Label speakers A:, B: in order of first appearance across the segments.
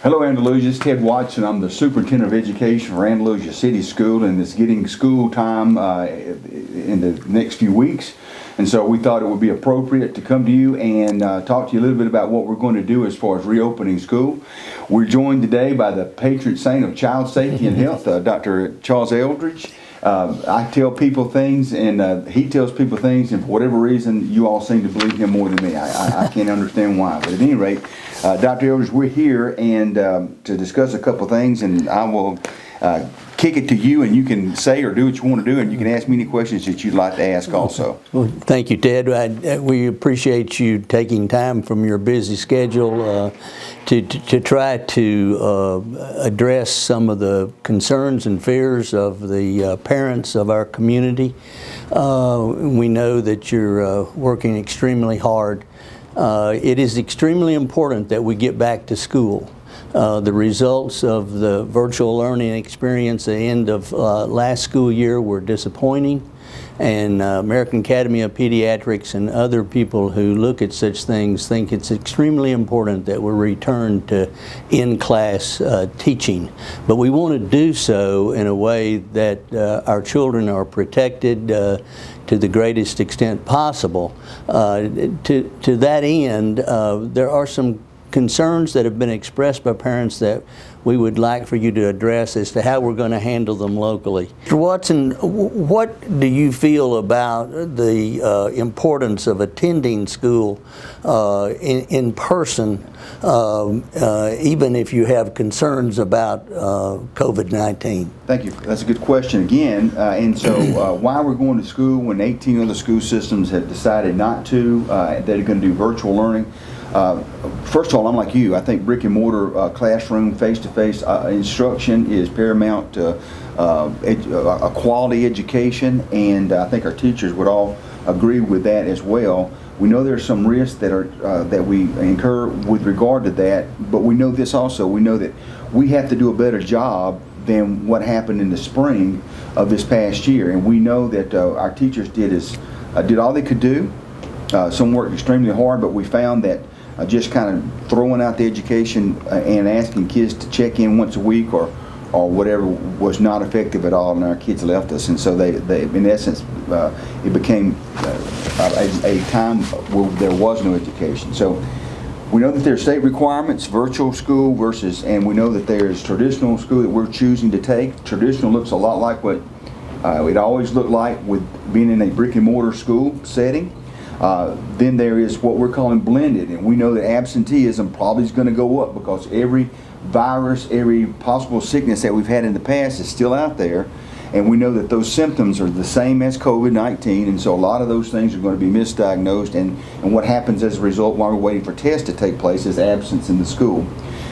A: Hello, Andalusia. It's Ted Watson. I'm the Superintendent of Education for Andalusia City School, and it's getting school time in the next few weeks. And so we thought it would be appropriate to come to you and talk to you a little bit about what we're going to do as far as reopening school. We're joined today by the patron saint of child safety and health, Dr. Charles Eldridge. I tell people things, and he tells people things, and for whatever reason, you all seem to believe him more than me. I can't understand why. But at any rate, Dr. Eldridge, we're here and to discuss a couple things, and I will kick it to you, and you can say or do what you want to do, and you can ask me any questions that you'd like to ask also.
B: Well, thank you, Ted. We appreciate you taking time from your busy schedule to try to address some of the concerns and fears of the parents of our community. We know that you're working extremely hard. It is extremely important that we get back to school. The results of the virtual learning experience at the end of last school year were disappointing, and American Academy of Pediatrics and other people who look at such things think it's extremely important that we return to in-class teaching. But we want to do so in a way that our children are protected to the greatest extent possible. To that end, there are some concerns that have been expressed by parents that we would like for you to address as to how we're going to handle them locally. Mr. Watson, what do you feel about the importance of attending school in person, even if you have concerns about COVID-19?
A: Thank you. That's a good question again. And so why we're going to school when 18 other school systems have decided not to, they're going to do virtual learning. First of all, I'm like you. I think brick and mortar classroom, face-to-face instruction is paramount to a quality education, and I think our teachers would all agree with that as well. We know there's some risks that are that we incur with regard to that, but we know this also. We know that we have to do a better job than what happened in the spring of this past year, and we know that our teachers did all they could do. Some worked extremely hard, but we found that just kind of throwing out the education and asking kids to check in once a week or whatever was not effective at all, and our kids left us. And so they in essence, it became a time where there was no education. So we know that there's state requirements, virtual school versus, and we know that there's traditional school that we're choosing to take. Traditional looks a lot like what it always looked like with being in a brick and mortar school setting. Then there is what we're calling blended, and we know that absenteeism probably is going to go up because every virus, every possible sickness that we've had in the past is still out there, and we know that those symptoms are the same as COVID-19, and so a lot of those things are going to be misdiagnosed, and what happens as a result while we're waiting for tests to take place is absence in the school.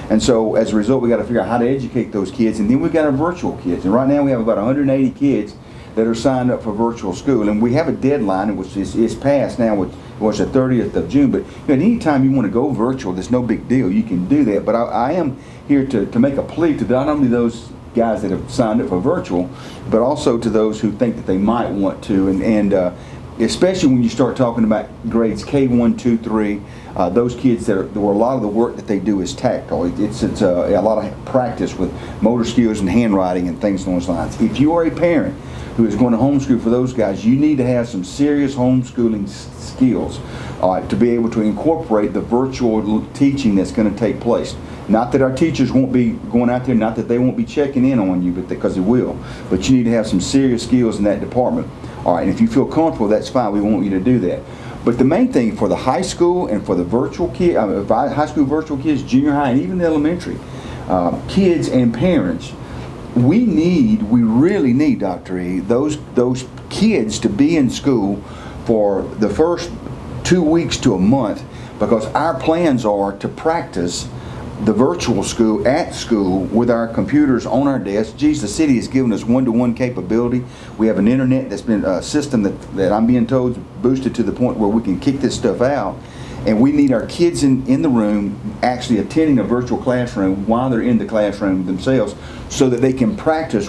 A: And so as a result, we got to figure out how to educate those kids, and then we've got our virtual kids, and right now we have about 180 kids that are signed up for virtual school, and we have a deadline which is passed now, which was the 30th of June. But any time you want to go virtual, there's no big deal. You can do that. But I am here to make a plea to not only those guys that have signed up for virtual, but also to those who think that they might want to, and especially when you start talking about grades K1, 2, 3, those kids where a lot of the work that they do is tactile. It's a lot of practice with motor skills and handwriting and things along those lines. If you are a parent who is going to homeschool for those guys, you need to have some serious homeschooling skills to be able to incorporate the virtual teaching that's going to take place. Not that our teachers won't be going out there, not that they won't be checking in on you, but because they will. But you need to have some serious skills in that department. All right, and if you feel comfortable, that's fine. We want you to do that. But the main thing for the high school and for the virtual kids, high school virtual kids, junior high, and even the elementary kids and parents, we really need, Dr. E, those kids to be in school for the first 2 weeks to a month, because our plans are to practice the virtual school at school with our computers on our desks. Geez, the city has given us one-to-one capability. We have an internet that's been a system that I'm being told is boosted to the point where we can kick this stuff out. And we need our kids in the room actually attending a virtual classroom while they're in the classroom themselves, so that they can practice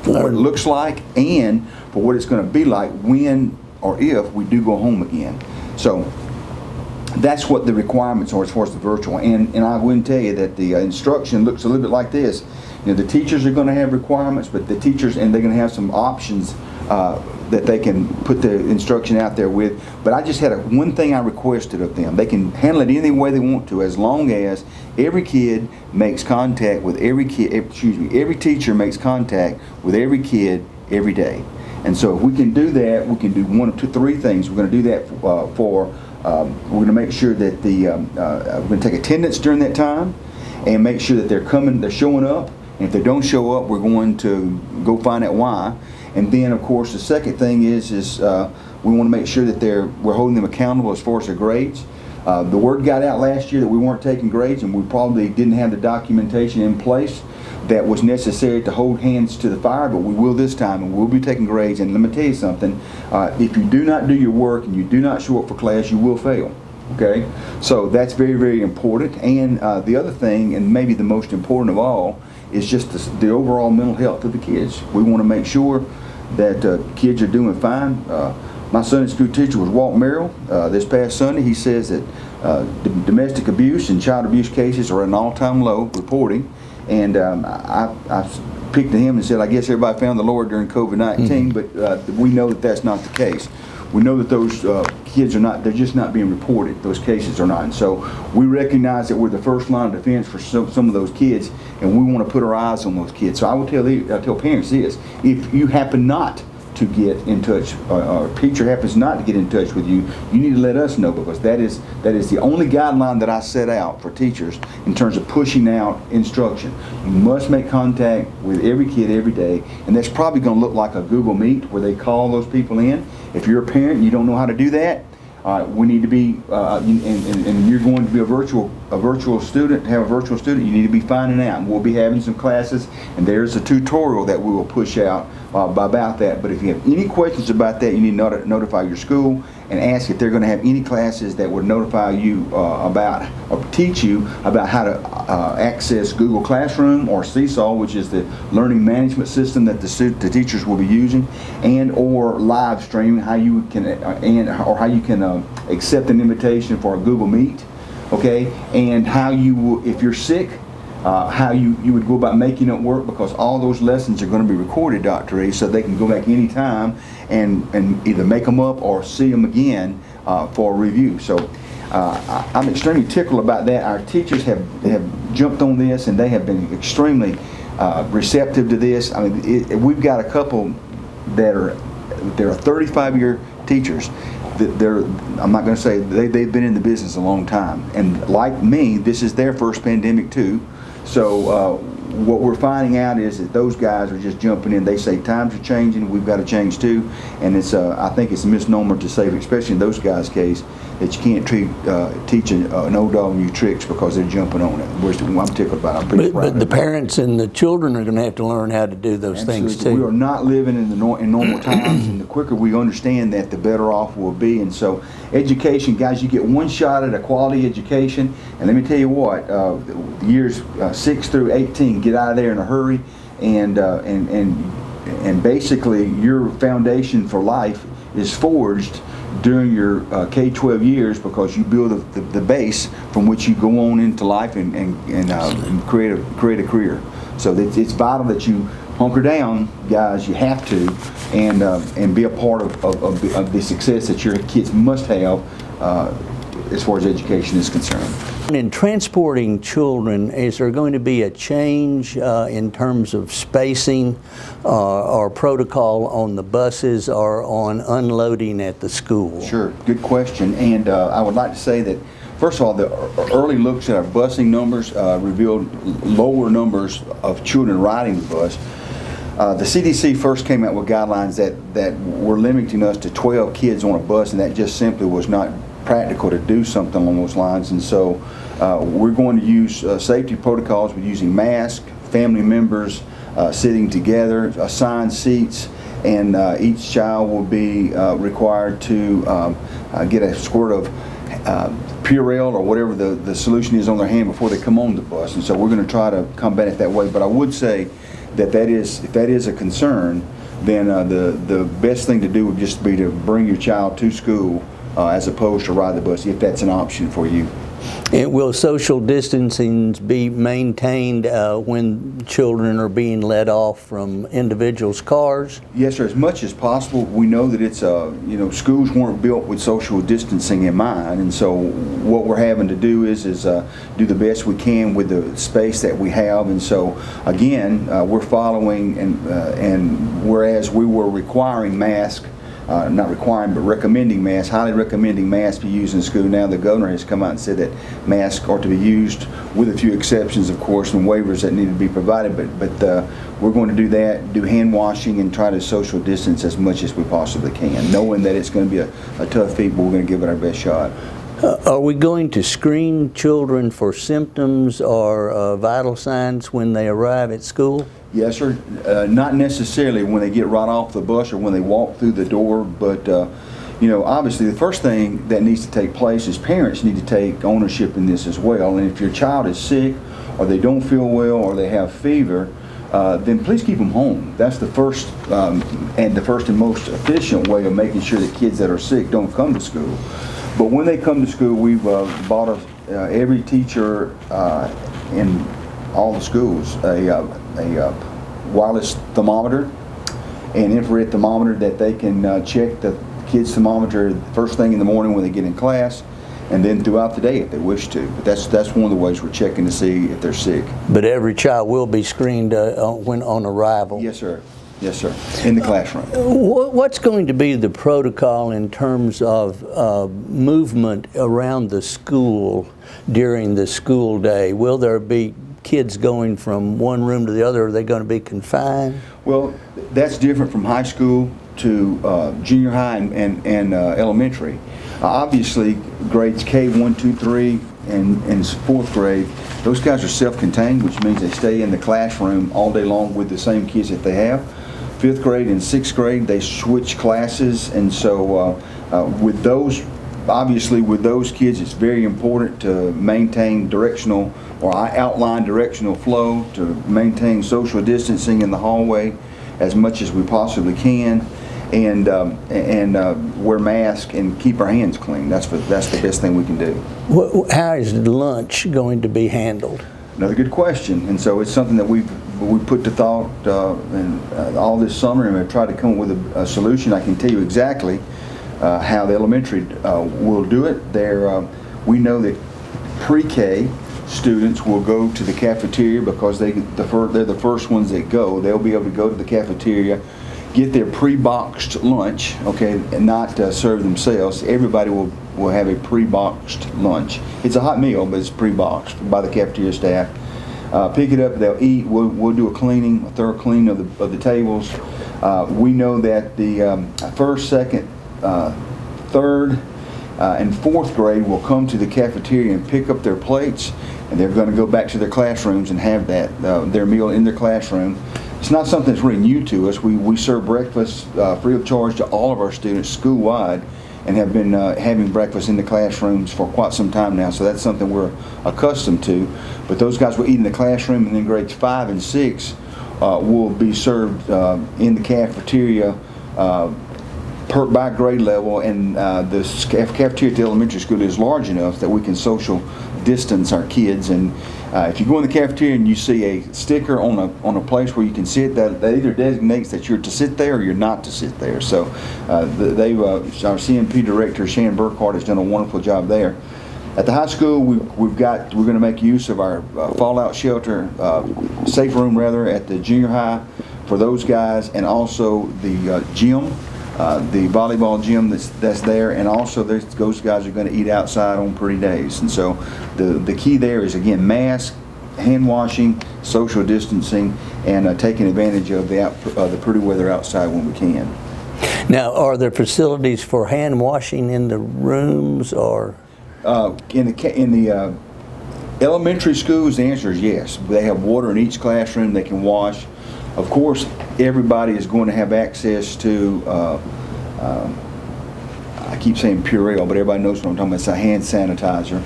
A: for what it looks like and for what it's going to be like when or if we do go home again. So that's what the requirements are as far as the virtual. And I wouldn't tell you that the instruction looks a little bit like this. You know, the teachers are going to have requirements, but the teachers, and they're going to have some options that they can put the instruction out there with. But I just had one thing I requested of them. They can handle it any way they want to, as long as every kid makes contact with every kid, every teacher makes contact with every kid every day. And so if we can do that, we can do one of three things. We're going to do that we're going to make sure that we're going to take attendance during that time and make sure that they're showing up. And if they don't show up, we're going to go find out why. And then, of course, the second thing is we want to make sure that we're holding them accountable as far as their grades. The word got out last year that we weren't taking grades, and we probably didn't have the documentation in place that was necessary to hold hands to the fire, but we will this time, and we'll be taking grades. And let me tell you something, if you do not do your work and you do not show up for class, you will fail. Okay? So that's very, very important. And the other thing, and maybe the most important of all, is just the overall mental health of the kids. We want to make sure that kids are doing fine. My Sunday school teacher was Walt Merrill. This past Sunday, he says that domestic abuse and child abuse cases are at an all-time low reporting. And I picked to him and said, I guess everybody found the Lord during COVID-19, but we know that that's not the case. We know that those kids they're just not being reported. Those cases are not. And so we recognize that we're the first line of defense for some of those kids, and we want to put our eyes on those kids. So I will tell parents this: if you happen not to get in touch, or a teacher happens not to get in touch with you, you need to let us know, because that is the only guideline that I set out for teachers in terms of pushing out instruction. You must make contact with every kid every day, and that's probably going to look like a Google Meet where they call those people in. If you're a parent and you don't know how to do that, we need to be, and you're going to be a virtual student, have a virtual student, you need to be finding out. And we'll be having some classes, and there's a tutorial that we will push out about that. But if you have any questions about that, you need to notify your school and ask if they're going to have any classes that would notify you about, or teach you about how to access Google Classroom or Seesaw, which is the learning management system that the teachers will be using, and or live streaming, how you can accept an invitation for a Google Meet, okay, and how you, if you're sick, how you would go about making it work, because all those lessons are going to be recorded, Dr. E, so they can go back anytime and either make them up or see them again for a review. So I'm extremely tickled about that. Our teachers have jumped on this, and they have been extremely receptive to this. I mean, we've got a couple that are 35-year teachers. I'm not going to say they've been in the business a long time, and like me, this is their first pandemic too. So what we're finding out is that those guys are just jumping in. They say times are changing, we've got to change too, and it's I think it's a misnomer to say, especially in those guys' case, that you can't teach an old dog new tricks because they're jumping on it. Which I'm tickled about. I'm pretty proud of
B: But the parents and the children are going to have to learn how to do those things too.
A: We are not living in normal times, and the quicker we understand that, the better off we'll be. And so, education, guys, you get one shot at a quality education. And let me tell you what, years 6 through 18, get out of there in a hurry, and basically your foundation for life is forged during your K-12 years, because you build the base from which you go on into life and create a career. So it's vital that you hunker down, guys. You have to, and be a part of the success that your kids must have as far as education is concerned.
B: In transporting children, is there going to be a change in terms of spacing or protocol on the buses or on unloading at the school?
A: Sure, good question. And I would like to say that, first of all, the early looks at our busing numbers revealed lower numbers of children riding the bus. The CDC first came out with guidelines that were limiting us to 12 kids on a bus, and that just simply was not practical to do something along those lines. And so we're going to use safety protocols with using masks, family members sitting together, assigned seats, and each child will be required to get a squirt of Purell or whatever the solution is on their hand before they come on the bus. And so we're going to try to combat it that way. But I would say that if that is a concern, then the best thing to do would just be to bring your child to school as opposed to ride the bus, if that's an option for you.
B: And will social distancing be maintained when children are being let off from individuals' cars?
A: Yes, sir, as much as possible. We know that it's, schools weren't built with social distancing in mind, and so what we're having to do is do the best we can with the space that we have. And so, again, we're following, and whereas we were requiring masks, not requiring, but recommending masks, highly recommending masks be used in school. Now the governor has come out and said that masks are to be used, with a few exceptions, of course, and waivers that need to be provided. But we're going to do that, do hand washing, and try to social distance as much as we possibly can, knowing that it's going to be a tough feat, but we're going to give it our best shot.
B: Are we going to screen children for symptoms or vital signs when they arrive at school?
A: Yes, sir. Not necessarily when they get right off the bus or when they walk through the door, but obviously the first thing that needs to take place is parents need to take ownership in this as well. And if your child is sick, or they don't feel well, or they have fever, then please keep them home. That's the first and most efficient way of making sure that kids that are sick don't come to school. But when they come to school, we've bought every teacher in all the schools a wireless thermometer and infrared thermometer that they can check the kids' thermometer first thing in the morning when they get in class, and then throughout the day if they wish to. But that's one of the ways we're checking to see if they're sick.
B: But every child will be screened when on arrival?
A: Yes, sir. Yes, sir. In the classroom.
B: What's going to be the protocol in terms of movement around the school during the school day? Will there be kids going from one room to the other? Are they going to be confined?
A: Well, that's different from high school to junior high and elementary. Obviously, grades K1, 2, 3, and fourth grade, those guys are self-contained, which means they stay in the classroom all day long with the same kids that they have. Fifth grade and sixth grade, they switch classes, and so with those kids, it's very important to maintain directional or outline directional flow, to maintain social distancing in the hallway as much as we possibly can, and wear masks and keep our hands clean. That's the best thing we can do.
B: How is lunch going to be handled?
A: Another good question, and so it's something that we put to thought all this summer, and we've tried to come up with a solution. I can tell you exactly how the elementary will do it. We know that pre-K students will go to the cafeteria because they're the first ones that go. They'll be able to go to the cafeteria, get their pre-boxed lunch, okay, and not serve themselves. Everybody will have a pre-boxed lunch. It's a hot meal, but it's pre-boxed by the cafeteria staff. Pick it up, they'll eat. We'll do a thorough cleaning of the tables. We know that the first, second, third, and fourth grade will come to the cafeteria and pick up their plates, and they're going to go back to their classrooms and have their meal in their classroom. It's not something that's really new to us. We serve breakfast free of charge to all of our students school-wide, and have been having breakfast in the classrooms for quite some time now, so that's something we're accustomed to. But those guys will eat in the classroom, and then grades 5 and 6 will be served in the cafeteria by grade level, and the cafeteria at the elementary school is large enough that we can social distance our kids. And if you go in the cafeteria and you see a sticker on a place where you can sit, that either designates that you're to sit there or you're not to sit there. So our CMP director Shannon Burkhart has done a wonderful job there. At the high school, we're going to make use of our fallout shelter, safe room rather, at the junior high for those guys, and also the gym. The volleyball gym that's there, and also those guys are going to eat outside on pretty days. And so the key there is, again, mask, hand washing, social distancing, and taking advantage of the pretty weather outside when we can.
B: Now, are there facilities for hand washing in the rooms, or?
A: In the elementary schools, the answer is yes. They have water in each classroom they can wash. Of course, everybody is going to have access to, I keep saying Purell, but everybody knows what I'm talking about. It's a hand sanitizer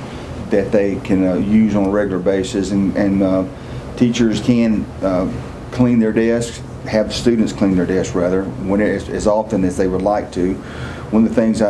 A: that they can use on a regular basis, and teachers can clean their desks, have students clean their desks rather, as often as they would like to. One of the things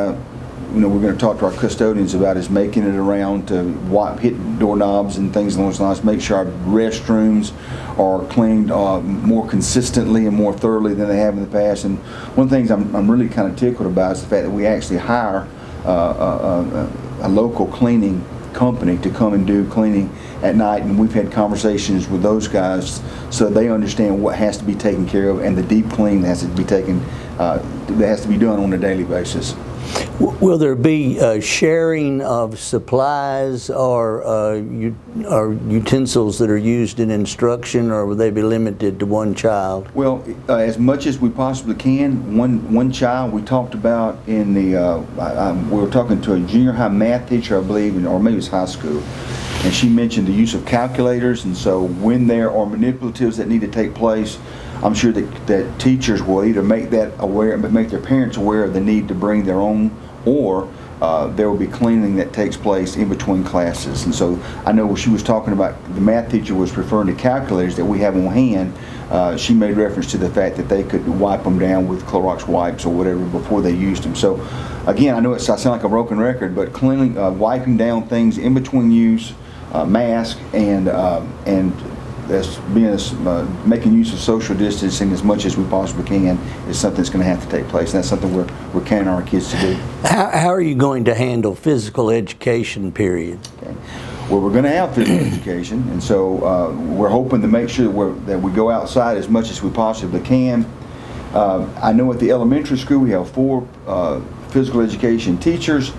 A: we're going to talk to our custodians about is making it around to hit doorknobs and things along those lines. Make sure our restrooms are cleaned more consistently and more thoroughly than they have in the past. And one of the things I'm really kind of tickled about is the fact that we actually hire a local cleaning company to come and do cleaning at night, and we've had conversations with those guys so they understand what has to be taken care of, and the deep clean that has to be that has to be done on a daily basis.
B: Will there be sharing of supplies or utensils that are used in instruction, or will they be limited to one child?
A: Well, as much as we possibly can. One child we talked about in the we were talking to a junior high math teacher, I believe, or maybe it was high school, and she mentioned the use of calculators. And so when there are manipulatives that need to take place, I'm sure that teachers will either make that aware, but make their parents aware of the need to bring their own, or there will be cleaning that takes place in between classes. And so I know when she was talking about, the math teacher was referring to calculators that we have on hand. She made reference to the fact that they could wipe them down with Clorox wipes or whatever before they used them. So again, I know I sound like a broken record, but cleaning, wiping down things in between use, mask, and making use of social distancing as much as we possibly can is something that's going to have to take place. And that's something we're counting on our kids to do.
B: How are you going to handle physical education period?
A: Okay. Well, we're going to have physical education, and so we're hoping to make sure that we go outside as much as we possibly can. I know at the elementary school we have 4 physical education teachers,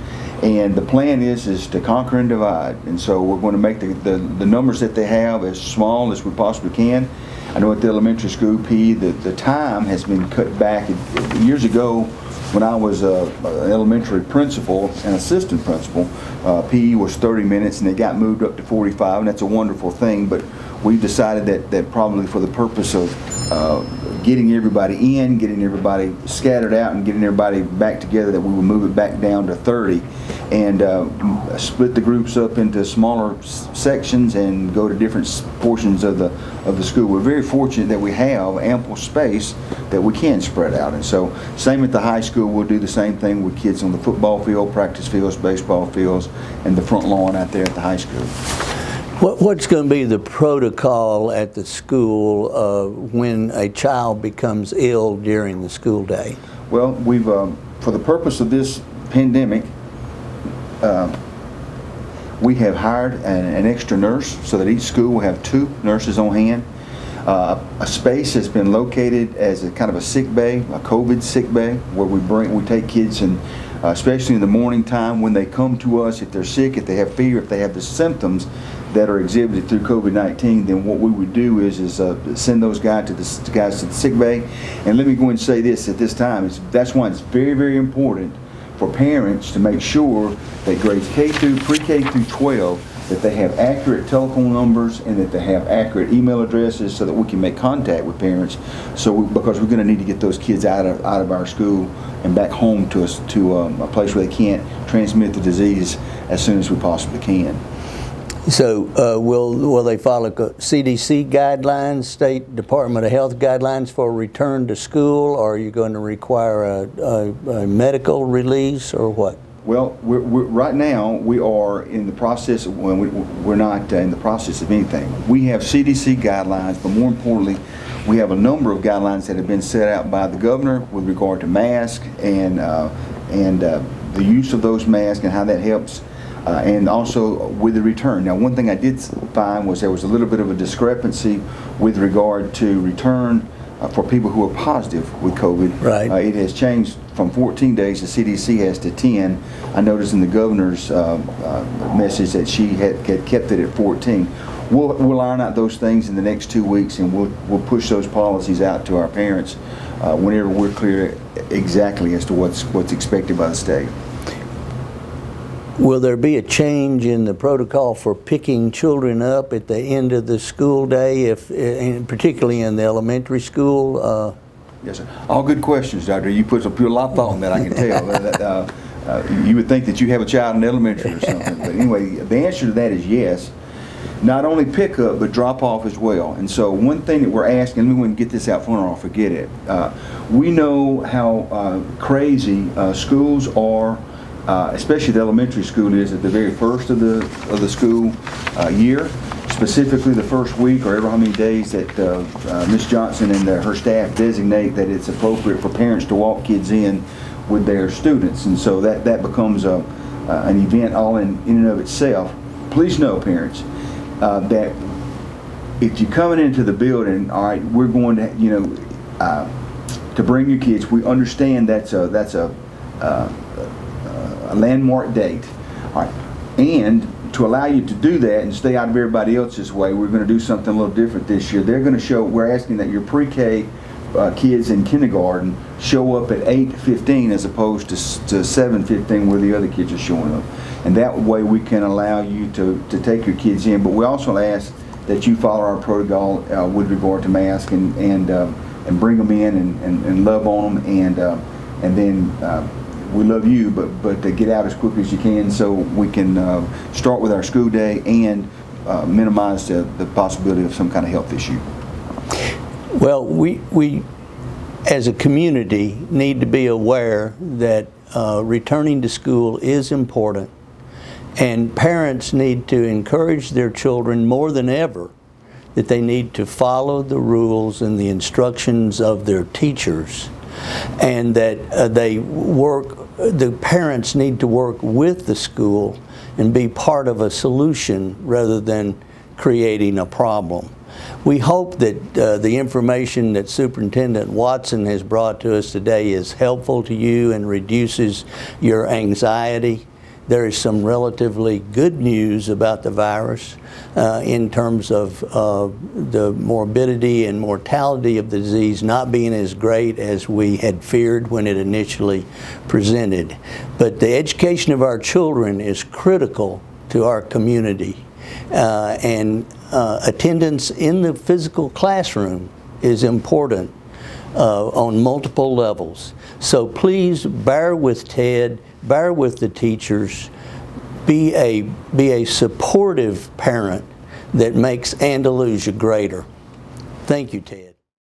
A: and the plan is to conquer and divide. And so we're going to make the numbers that they have as small as we possibly can. I know at the elementary school, PE, the time has been cut back. Years ago, when I was an elementary principal and assistant principal, PE was 30 minutes, and they got moved up to 45, and that's a wonderful thing. But we've decided that probably for the purpose of getting everybody in, getting everybody scattered out, and getting everybody back together, that we will move it back down to 30 and split the groups up into smaller sections and go to different portions of the school. We're very fortunate that we have ample space that we can spread out. And so same at the high school, we'll do the same thing with kids on the football field, practice fields, baseball fields, and the front lawn out there at the high school.
B: What's going to be the protocol at the school when a child becomes ill during the school day?
A: Well, we've, for the purpose of this pandemic, we have hired an extra nurse so that each school will have 2 nurses on hand. A space has been located as a kind of a sick bay, a COVID sick bay, where we take kids, and especially in the morning time when they come to us, if they're sick, if they have fever, if they have the symptoms that are exhibited through COVID-19, then what we would do is send those guys to the sick bay. And let me go and say this at this time: that's why it's very, very important for parents to make sure that grades pre-K through 12, that they have accurate telephone numbers and that they have accurate email addresses, so that we can make contact with parents. Because we're going to need to get those kids out of our school and back home to a place where they can't transmit the disease as soon as we possibly can.
B: So will they follow CDC guidelines, State Department of Health guidelines for return to school, or are you going to require a medical release, or what?
A: Well, right now we are in the process of, we're not in the process of anything. We have CDC guidelines, but more importantly, we have a number of guidelines that have been set out by the governor with regard to masks and the use of those masks and how that helps. And also with the return. Now, one thing I did find was there was a little bit of a discrepancy with regard to return for people who are positive with COVID.
B: Right.
A: It has changed from 14 days, the CDC has, to 10. I noticed in the governor's message that she had kept it at 14. We'll iron out those things in the next 2 weeks, and we'll push those policies out to our parents whenever we're clear exactly as to what's expected by the state.
B: Will there be a change in the protocol for picking children up at the end of the school day, particularly in the elementary school?
A: Yes, sir. All good questions, Doctor. You put a lot of thought in that, I can tell. You would think that you have a child in elementary or something. But anyway, the answer to that is yes. Not only pick up, but drop off as well. And so one thing that we're asking, let me go and get this out front or I'll forget it. We know how crazy schools are especially the elementary school, is at the very first of the school year. Specifically, the first week or ever how many days that Ms. Johnson and her staff designate that it's appropriate for parents to walk kids in with their students, and so that becomes an event all in and of itself. Please know, parents, that if you're coming into the building, all right, we're going to, to bring your kids. We understand that's a landmark date, all right, and to allow you to do that and stay out of everybody else's way, we're going to do something a little different this year. They're going to show. We're asking that your pre-K kids in kindergarten show up at 8:15 as opposed to 7:15 where the other kids are showing up, and that way we can allow you to take your kids in. But we also ask that you follow our protocol with regard to mask and bring them in and love on them, and then we love you, but to get out as quickly as you can so we can start with our school day and minimize the possibility of some kind of health issue.
B: Well, we as a community need to be aware that returning to school is important, and parents need to encourage their children more than ever that they need to follow the rules and the instructions of their teachers, and that the parents need to work with the school and be part of a solution rather than creating a problem. We hope that the information that Superintendent Watson has brought to us today is helpful to you and reduces your anxiety. There is some relatively good news about the virus in terms of the morbidity and mortality of the disease not being as great as we had feared when it initially presented. But the education of our children is critical to our community, and attendance in the physical classroom is important on multiple levels. So please bear with Ted, bear with the teachers, be a supportive parent that makes Andalusia greater. Thank you, Ted.